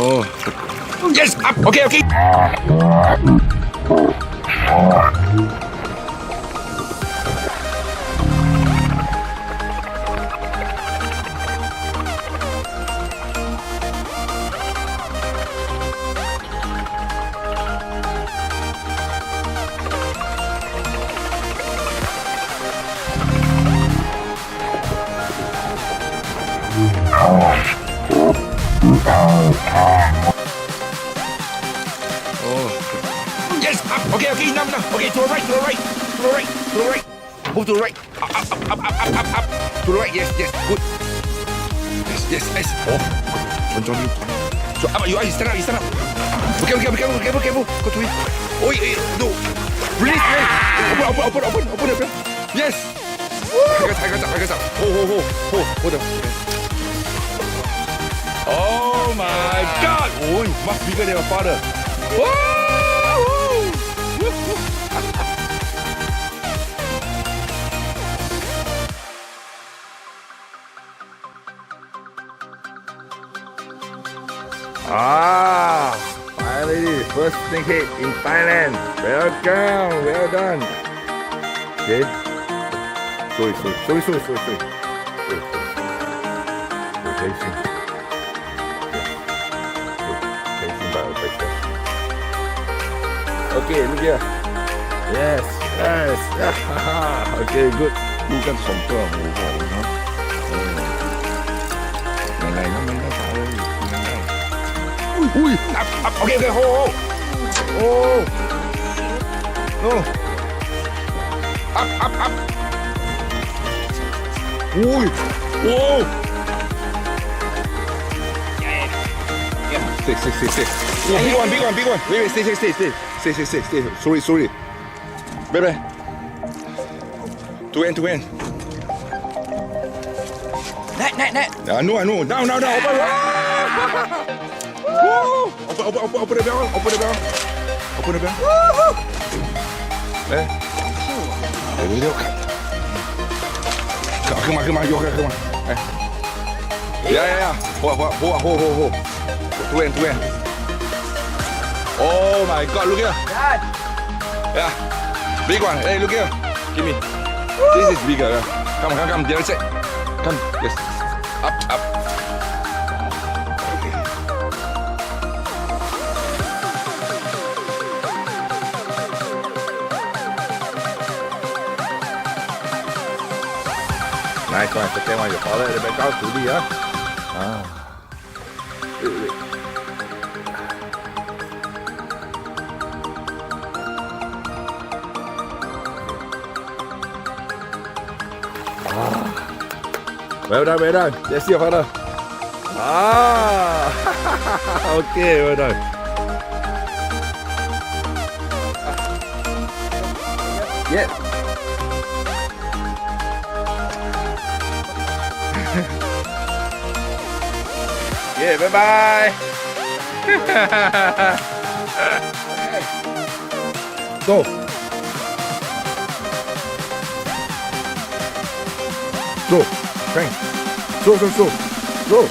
Oh. Yes, up. Okay, okay. Oh. Yes, up. Okay, okay, enough, enough. Okay, to the right, to the right, to the right, to the right. Move to the right. Up, up, up, up, up, up, up. To the right. Yes, yes, good. Yes, yes, yes. Oh, John. So up, you stand up, you stand up. Okay, okay, okay, okay, okay, okay. Go to it. Oh, no. Release, release. Open. Yes. I got up. Hold up. Oh my God! Oh, much bigger than your father. Woo! Finally, first snakehead in Thailand. Welcome, well done. Okay. Sorry. Okay, look here. Yes. Okay, good. ดูกันสองตัวโอ้โหเนาะยังไงนะมันไม่ตายเลยยังไงอุ้ยอัพโอเคโอ้ no อัพอุ้ยโอ้ Stay. Oh, big one. Wait, stay. Sorry. Baby. To end. Net. I know. Now. Open the bell. Open the bell. Eh. Come on. Yeah. Hold. To end. Oh my God, look here. Dad. Yeah. Big one. Hey, look here. Give me. This is bigger. Yeah. Come. The other side. Come. Yes. Up. Nice one. Second one. You follow the back out to the Well done. Yes, your father. Okay, well done. Yeah. Yeah, bye. Go. Bang. Go.